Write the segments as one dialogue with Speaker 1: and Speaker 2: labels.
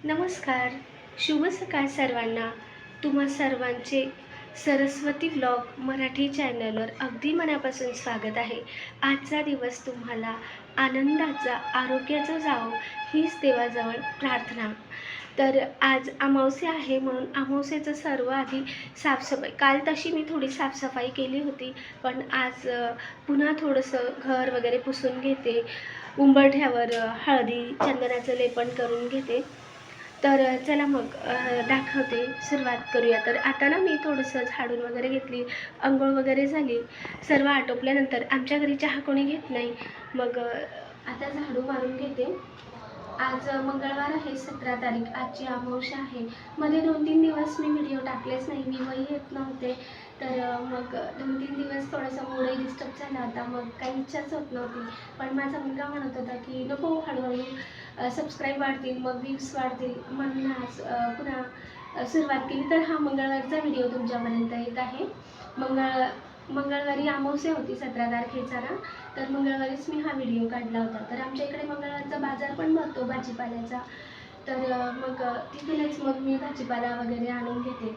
Speaker 1: नमस्कार, शुभ सकाळ सर्वांना. तुम्हा सर्वांचे सरस्वती व्लॉग मराठी चॅनलवर अगदी मनापासून स्वागत आहे. आजचा दिवस तुम्हाला आनंदाचा, आरोग्याचा जावो हीच देवाजवळ प्रार्थना. तर आज अमावास्या आहे म्हणून अमावास्येचं सर्व आधी साफसफाई, काल तशी मी थोडी साफसफाई केली होती, पण आज पुन्हा थोडंसं घर वगैरे पुसून घेते. उंबरठ्यावर हळदी चंदनाचं लेपन करून घेते. तर चला मग दाखवते, सुरुवात करूया. तर आता ना मी थोडंसं झाडून वगैरे घेतली, अंघोळ वगैरे झाली. सर्व आटोपल्यानंतर आमच्या घरी चहा कोणी घेत नाही, मग आता झाडू मारून घेते. आज मंगळवार आहे, 17 तारीख. आजची अमावस्या आहे. मध्ये 2-3 दिवस मी व्हिडिओ टाकलेच नाही, मी वही येत नव्हते. तर मग 2-3 दिवस थोडासा मूडही डिस्टर्ब झाला होता, मग काही इच्छाच होत नव्हती. पण माझा मुलगा म्हणत होता की नको, हळूहळू सबस्क्राईब वाढतील, मग व्ह्यूज वाढतील, म्हणून आज पुन्हा सुरुवात केली. तर हा मंगळवारचा व्हिडिओ तुमच्यापर्यंत येत आहे. मंगळवारी अमावस्या होती 17 तारखेचा ना, तर मंगळवारीच मी हा व्हिडिओ काढला होता. तर आमच्या इकडे मंगळवारचा बाजार पण भरतो भाजीपाल्याचा, तर मग तिथूनच मग मी भाजीपाला वगैरे आणून घेते.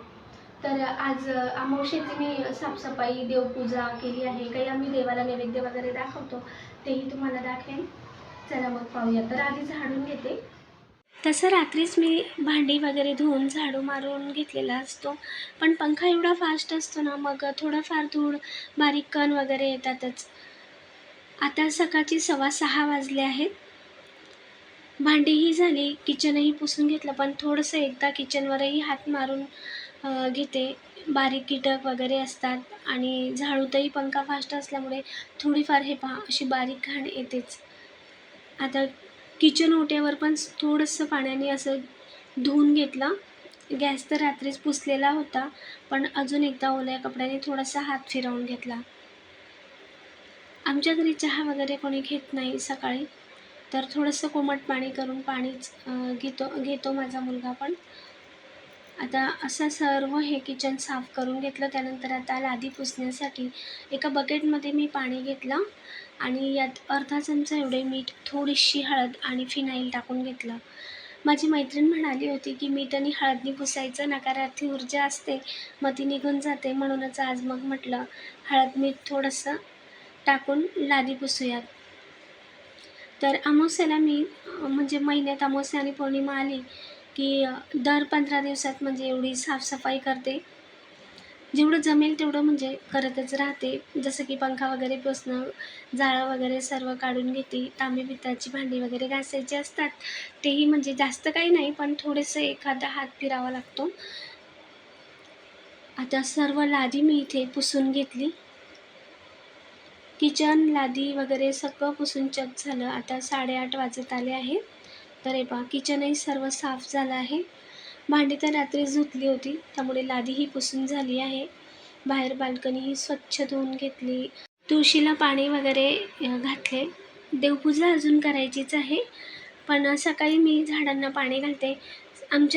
Speaker 1: तर आज अमावस्येची मी साफसफाई, देवपूजा केली आहे. काही आम्ही देवाला नैवेद्य वगैरे दाखवतो, तेही तुम्हाला दाखवेन. चला मग पाहूया. तर आधी झाडून घेते. तसं रात्रीच मी भांडी वगैरे धुवून झाडू मारून घेतलेला असतो, पण पंखा एवढा फास्ट असतो ना, मग थोडंफार धूळ, बारीक कण वगैरे येतातच. आता सकाळची 6:15 वाजले आहेत. भांडीही झाली, किचनही पुसून घेतलं, पण थोडंसं एकदा किचनवरही हात मारून घेते. बारीक कीटक वगैरे असतात आणि झाडूतही पंखा फास्ट असल्यामुळे थोडीफार हे पहा अशी बारीक घाण येतेच. आता किचन ओट्यावर पण थोडंसं पाण्याने असं धुवून घेतलं. गॅस तर रात्रीच पुसलेला होता, पण अजून एकदा ओल्या कपड्याने थोडासा हात फिरवून घेतला. आमच्या घरी चहा वगैरे कोणी घेत नाही सकाळी, तर थोडंसं कोमट पाणी करून पाणीच घेतो माझा मुलगा पण. आता असं सर्व हे किचन साफ करून घेतलं. त्यानंतर आता लादी पुसण्यासाठी एका बकेटमध्ये मी पाणी घेतलं आणि यात अर्धा चमचा एवढे मीठ, थोडीशी हळद आणि फिनाईल टाकून घेतलं. माझी मैत्रीण म्हणाली होती की मीठ आणि हळदनी पुसायचं, नकारार्थी ऊर्जा असते, मग ती निघून जाते. म्हणूनच आज मग म्हटलं हळद मीठ थोडंसं टाकून लादी पुसूयात. तर अमावस्येला मी म्हणजे महिन्यात अमावस्या आणि पौर्णिमा आली की दर 15 दिवसात म्हणजे एवढी साफसफाई करते. जेवढं जमेल तेवढं म्हणजे करतच राहते. जसं की पंखा वगैरे पुसणं, जाळं वगैरे सर्व काढून घेते. तांबे पितळाची भांडी वगैरे घासायची असतात, तेही म्हणजे जास्त काही नाही, पण थोडंसं एखादा हात फिरावा लागतो. आता सर्व लादी मी इथे पुसून घेतली. किचन, लादी वगैरे सगळं पुसून चक झालं. आता 8:30 वाजत आले आहेत. तर हे पहा किचनही सर्व साफ झालं आहे. भांडी तर रात्रीच धुतली होती, त्यामुळे लादीही पुसून झाली आहे. बाहेर बाल्कनीही स्वच्छ धुवून घेतली. तुळशीला पाणी वगैरे घातले. देवपूजा अजून करायचीच आहे, पण सकाळी मी झाडांना पाणी घालते.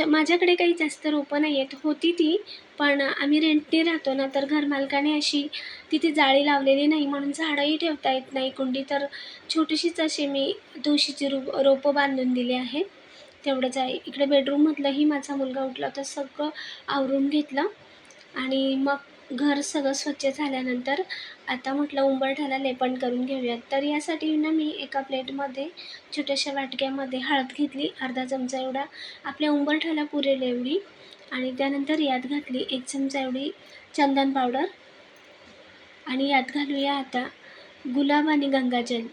Speaker 1: माझ्याकडे काही जास्त रोपं नाही आहेत. होती ती, पण आम्ही रेंटने राहतो ना, तर घरमालकाने अशी तिथे जाळी लावलेली नाही, म्हणून झाडंही ठेवता येत नाही. कुंडी तर छोटीशीच अशी मी तुळशीची रोपं बांधून दिली आहे, तेवढंच आहे. इकडे बेडरूममधलंही माझा मुलगा उठला तर सगळं आवरून घेतलं आणि मग घर सगळं स्वच्छ झाल्यानंतर आता म्हटलं उंबरठ्याला लेपन करून घेऊयात. तर यासाठी ना मी एका प्लेटमध्ये छोट्याशा वाटक्यामध्ये हळद घेतली, अर्धा चमचा एवढा, आपल्या उंबरठ्याला पुरेल एवढी, आणि त्यानंतर यात घातली 1 चमचा एवढी चंदन पावडर आणि यात घालूया आता गुलाब आणि गंगाजल.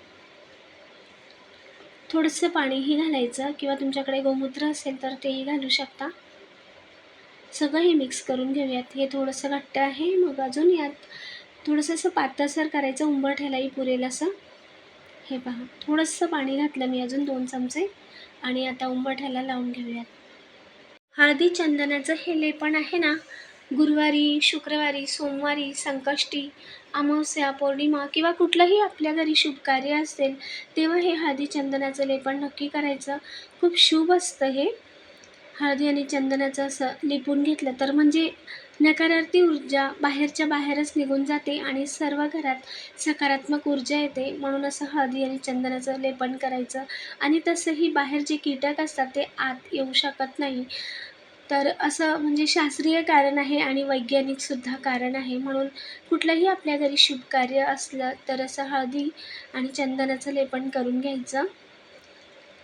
Speaker 1: थोडंसं पाणीही घालायचं किंवा तुमच्याकडे गोमूत्र असेल तर तेही घालू शकता. सगळं हे मिक्स करून घेऊयात. हे थोडंसं घट्ट आहे, मग अजून यात थोडंसं असं पातळसर करायचं, उंबरठ्यालाही पुरेल असं. हे पहा थोडंसं पाणी घातलं मी अजून 2 चमचे आणि आता उंबरठ्याला लावून घेऊयात. हळदी चंदनाचं हे लेपन आहे ना, गुरुवारी, शुक्रवारी, सोमवारी, संकष्टी, अमावस्या, पौर्णिमा किंवा कुठलंही आपल्या घरी शुभ कार्य असेल तेव्हा हे हळदी चंदनाचं लेपन नक्की करायचं. खूप शुभ असतं हे. हळदी आणि चंदनाचं असं लिपून घेतलं तर म्हणजे नकारार्थी ऊर्जा बाहेरच्या बाहेरच निघून जाते आणि सर्व घरात सकारात्मक ऊर्जा येते. म्हणून असं हळदी आणि चंदनाचं लेपन करायचं. आणि तसंही बाहेर जे कीटक असतात ते आत येऊ शकत नाही. तर असं म्हणजे शास्त्रीय कारण आहे आणि वैज्ञानिकसुद्धा कारण आहे. म्हणून कुठलंही आपल्या घरी शुभ कार्य असलं तर असं हळदी आणि चंदनाचं लेपन करून घ्यायचं.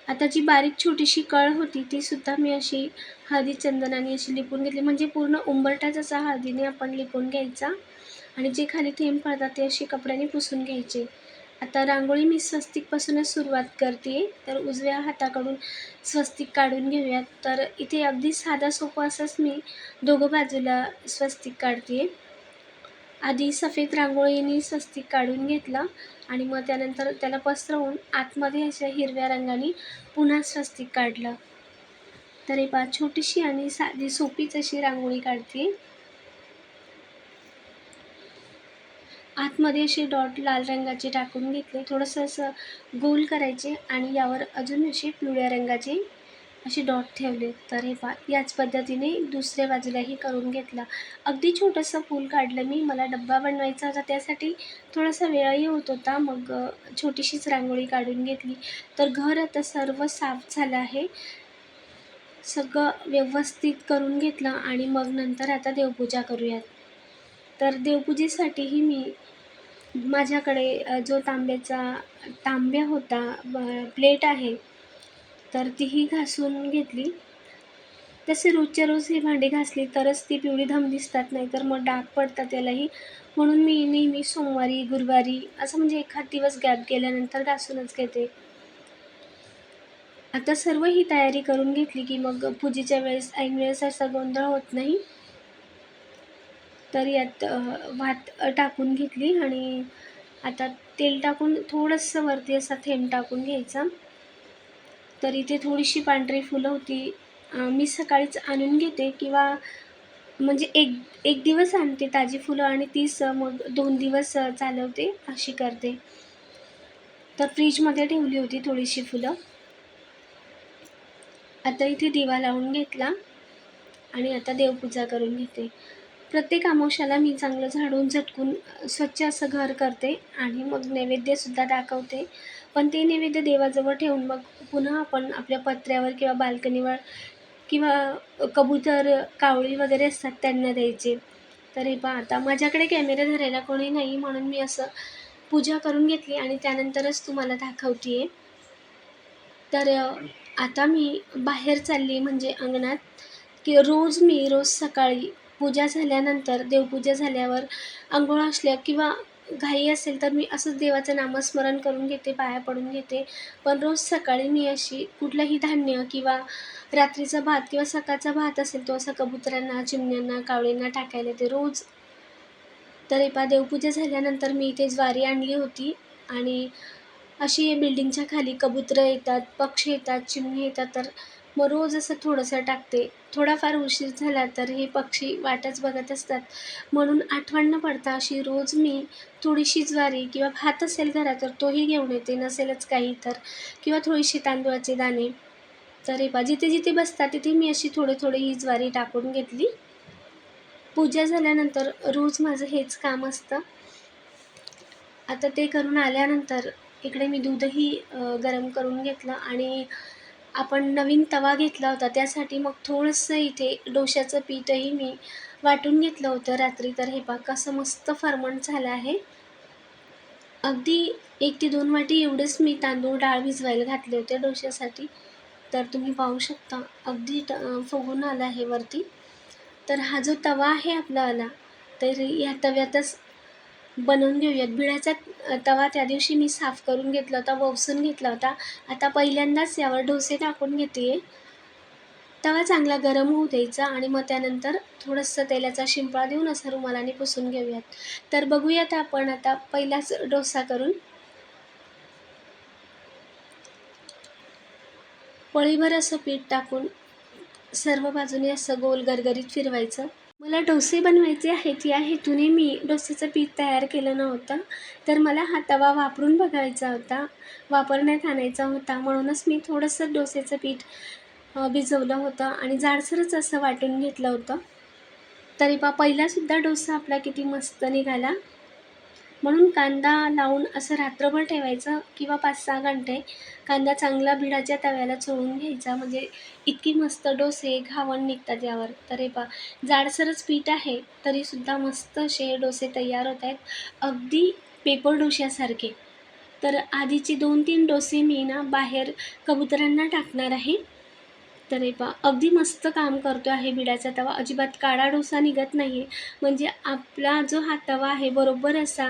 Speaker 1: आता जी बारीक छोटीशी कळ होती ती सुद्धा मी अशी हळदी चंदनाने अशी लिपून घेतली. म्हणजे पूर्ण उंबरठाच असा हळदीने आपण लिपून घ्यायचा आणि जे खाली थेंब पडतात ते असे कपड्याने पुसून घ्यायचे. आता रांगोळी मी स्वस्तिकपासूनच सुरुवात करते. तर उजव्या हाताकडून स्वस्तिक काढून घेऊयात. तर इथे अगदी साधा सोपं असंच मी दोघं बाजूला स्वस्तिक काढते. आधी सफेद रांगोळीने स्वस्तिक काढून घेतलं आणि मग त्यानंतर त्याला पसरवून आतमध्ये अशा हिरव्या रंगाने पुन्हा स्वस्तिक काढलं. तर हे पहा, छोटीशी आणि साधी सोपीच अशी रांगोळी काढते. आतमध्ये असे डॉट लाल रंगाचे टाकून घेतले. थोडंसं असं गोल करायचे आणि यावर अजून असे पिवळ्या रंगाचे असे डॉट ठेवले. तर हे पहा, याच पद्धतीने दुसऱ्या बाजूलाही करून घेतलं. अगदी छोटंसं फूल काढलं मी. मला डब्बा बनवायचा होता त्यासाठी थोडासा वेळही होत होता. मग छोटीशीच रांगोळी काढून घेतली. तर घर आता सर्व साफ झालं आहे. सगळं व्यवस्थित करून घेतलं आणि मग नंतर आता देवपूजा करूयात. तर देवपूजेसाठीही मी माझ्याकडे जो तांब्या होता, प्लेट आहे, तर तीही घासून घेतली. तसे रोजच्या रोज ही भांडी घासली तरच ती पिवळी धम दिसतात, नाही तर मग डाग पडतात त्यालाही. म्हणून मी नेहमी सोमवारी, गुरुवारी असं म्हणजे एखाद दिवस गॅप गेल्यानंतर घासूनच घेते. आता सर्व ही तयारी करून घेतली की मग पूजेच्या वेळेस ऐनवेळेस असा गोंधळ होत नाही. तर यात वात टाकून घेतली आणि आता तेल टाकून थोडंसं वरती असा थेंब टाकून घ्यायचा. तर इथे थोडीशी पांढरी फुलं होती. मी सकाळीच आणून घेते किंवा म्हणजे एक एक दिवस आणते ताजी फुलं आणि तीच मग 2 दिवस चालवते, अशी करते. तर फ्रीजमध्ये ठेवली होती थोडीशी फुलं. आता इथे दिवा लावून घेतला आणि आता देवपूजा करून घेते. प्रत्येक अमावास्येला मी चांगलं झाडून झटकून स्वच्छ असं घर करते आणि मग नैवेद्यसुद्धा दाखवते. पण ते नैवेद्य देवाजवळ ठेवून मग पुन्हा आपण आपल्या पत्र्यावर किंवा बाल्कनीवर किंवा कबूतर, कावळी वगैरे असतात त्यांना द्यायचे. तर हे पहा, आता माझ्याकडे कॅमेरा धरायला कोणी नाही म्हणून मी असं पूजा करून घेतली आणि त्यानंतरच तुम्हाला दाखवते आहे. तर आता मी बाहेर चालली म्हणजे अंगणात, की रोज सकाळी पूजा झाल्यानंतर, देवपूजा झाल्यावर अंघोळ असल्या किंवा घाई असेल तर मी असंच देवाचं नामस्मरण करून घेते, पाया पडून घेते. पण रोज सकाळी मी अशी कुठलंही धान्य किंवा रात्रीचा भात किंवा सकाळचा भात असेल तो असा कबुतरांना, चिमण्यांना, कावळींना टाकायला येते रोज. तर हे पहा, देवपूजा झाल्यानंतर मी इथे ज्वारी आणली होती आणि अशी बिल्डिंगच्या खाली कबुतरं येतात, पक्षी येतात, चिमणी येतात, तर मग रोज असं थोडंसं टाकते. थोडाफार उशीर झाला तर हे पक्षी वाटच बघत असतात. म्हणून आठवण न पडता अशी रोज मी थोडीशी ज्वारी किंवा भात असेल घरात तर तोही घेऊन येते, नसेलच काही तर, किंवा थोडीशी तांदूळाचे दाणे. तर हे पहा, जिथे जिथे बसतात तिथे मी अशी थोडी ही ज्वारी टाकून घेतली. पूजा झाल्यानंतर रोज माझं हेच काम असतं. आता ते करून आल्यानंतर इकडे मी दूधही गरम करून घेतलं आणि आपण नवीन तवा घेतला होता त्यासाठी मग थोडंसं इथे डोश्याचं पीठही मी वाटून घेतलं होतं रात्री. तर हे पहा, कसं मस्त फर्मंट झालं आहे. अगदी 1 ते 2 वाटी एवढेच मी तांदूळ डाळ भिजवायला घातले होते डोश्यासाठी. तर तुम्ही पाहू शकता अगदी फुगून आलं आहे वरती. तर हा जो तवा आहे आपलावाला, तर या तव्यातच बनवून घेऊयात. बिळाचा तवा त्या दिवशी मी साफ करून घेतला होता, ववसून घेतला होता. आता पहिल्यांदाच यावर डोसे टाकून घेते. तवा चांगला गरम होऊ द्यायचा आणि मग त्यानंतर थोडंसं तेलाचा शिंपडा देऊन असं रुमालाने पुसून घेऊयात. तर बघूयात आपण आता पहिलाच डोसा करून. पळीभर असं पीठ टाकून सर्व बाजूने असं गोल गरगरीत फिरवायचं. मला डोसे बनवायचे आहेत या हेतूने मी डोस्याचं पीठ तयार केलं नव्हतं. तर मला हा तवा वापरून बघायचा होता, वापरण्यात आणायचा होता. म्हणूनच मी थोडंसं डोस्याचं पीठ भिजवलं होतं आणि जाडसरच असं वाटून घेतलं होतं. तरी पहिलासुद्धा डोसा आपला किती मस्त निघाला. म्हणून कांदा लावून असं रात्रभर ठेवायचं किंवा 5-6 घंटे कांदा चांगला भिडाच्या तव्याला चोळून घ्यायचा, म्हणजे इतकी मस्त डोसे, घावण निघतात यावर. तर जाडसरच पीठ आहे, तरीसुद्धा मस्त असे डोसे तयार होत आहेत, अगदी पेपर डोश्यासारखे. तर आधीचे 2-3 डोसे मी ना बाहेर कबुतरांना टाकणार आहे. तर अगदी मस्त काम करतो आहे बिडाचा तवा. अजिबात काळा डोसा निघत नाही आहे. म्हणजे आपला जो हा तवा आहे बरोबर असा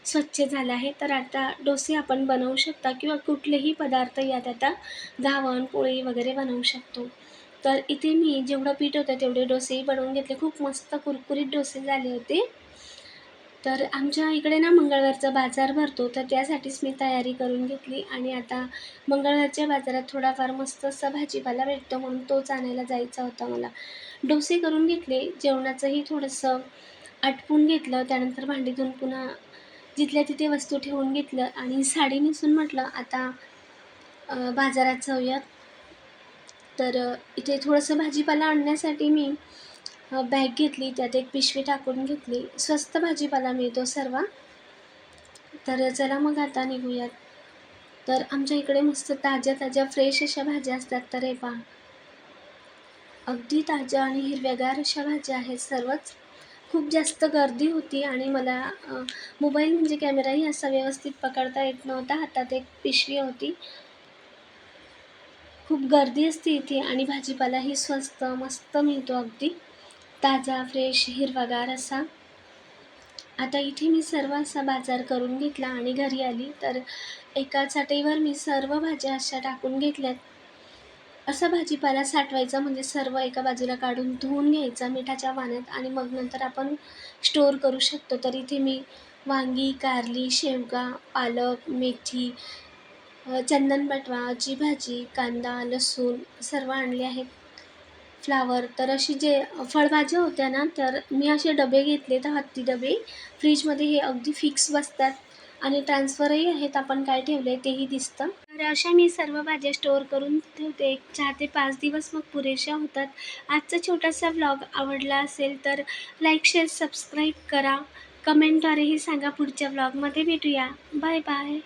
Speaker 1: स्वच्छ झाला आहे. तर आता डोसे आपण बनवू शकता किंवा कुठलेही पदार्थ यात आता घावण, पोळी वगैरे बनवू शकतो. तर इथे मी जेवढं पीठ होतं तेवढे डोसेही बनवून घेतले. खूप मस्त कुरकुरीत डोसे झाले होते. तर आमच्या इकडे ना मंगळवारचा बाजार भरतो, तर त्यासाठीच मी तयारी करून घेतली आणि आता मंगळवारच्या बाजारात थोडाफार मस्त असा भाजीपाला भेटतो म्हणून तोच आणायला जायचा होता मला. डोसे करून घेतले, जेवणाचंही थोडंसं आटपून घेतलं, त्यानंतर भांडी धुवून पुन्हा जिथल्या तिथे वस्तू ठेवून घेतलं आणि साडी नेसून म्हटलं आता बाजारात जाऊयात. तर इथे थोडंसं भाजीपाला आणण्यासाठी मी बॅग घेतली, त्यात एक पिशवी टाकून घेतली. स्वस्त भाजीपाला मिळतो सर्व. तर चला मग आता निघूयात. तर आमच्या इकडे मस्त ताज्या-ताज्या फ्रेश अशा भाज्या असतात. तर अगदी ताज्या आणि हिरव्यागार अशा भाज्या आहेत सर्वच. खूप जास्त गर्दी होती आणि मला मोबाईल म्हणजे कॅमेराही असा व्यवस्थित पकडता येत नव्हता. हातात एक पिशवी होती. खूप गर्दी असते इथे आणि भाजीपालाही स्वस्त मस्त मिळतो अगदी. ताजा, फ्रेश, हिरवागार असा. आता इथे मी सर्व असा बाजार करून घेतला आणि घरी आली. तर एका चटईवर मी सर्व भाज्या अशा टाकून घेतल्यात. असा भाजीपाला साठवायचा म्हणजे सर्व एका बाजूला काढून धुवून घ्यायचा मिठाच्या पाण्यात आणि मग नंतर आपण स्टोअर करू शकतो. तर इथे मी वांगी, कारली, शेवगा, पालक, मेथी, चंदन बटवाची भाजी, कांदा, लसूण सर्व आणले आहेत. फ्लावर, तर अशी जे फळभाज्या होत्या ना, तर मी असे डबे घेतले तर हत्ती डबे. फ्रीजमध्ये हे अगदी फिक्स बसतात आणि ट्रान्सफरही आहेत. आपण काय ठेवलं आहे तेही दिसतं. तर अशा मी सर्व भाज्या स्टोअर करून ठेवते. 4 ते 5 दिवस मग पुरेशा होतात. आजचा छोटासा व्लॉग आवडला असेल तर लाईक, शेअर, सबस्क्राईब करा. कमेंटद्वारेही सांगा. पुढच्या व्लॉगमध्ये भेटूया. Bye bye.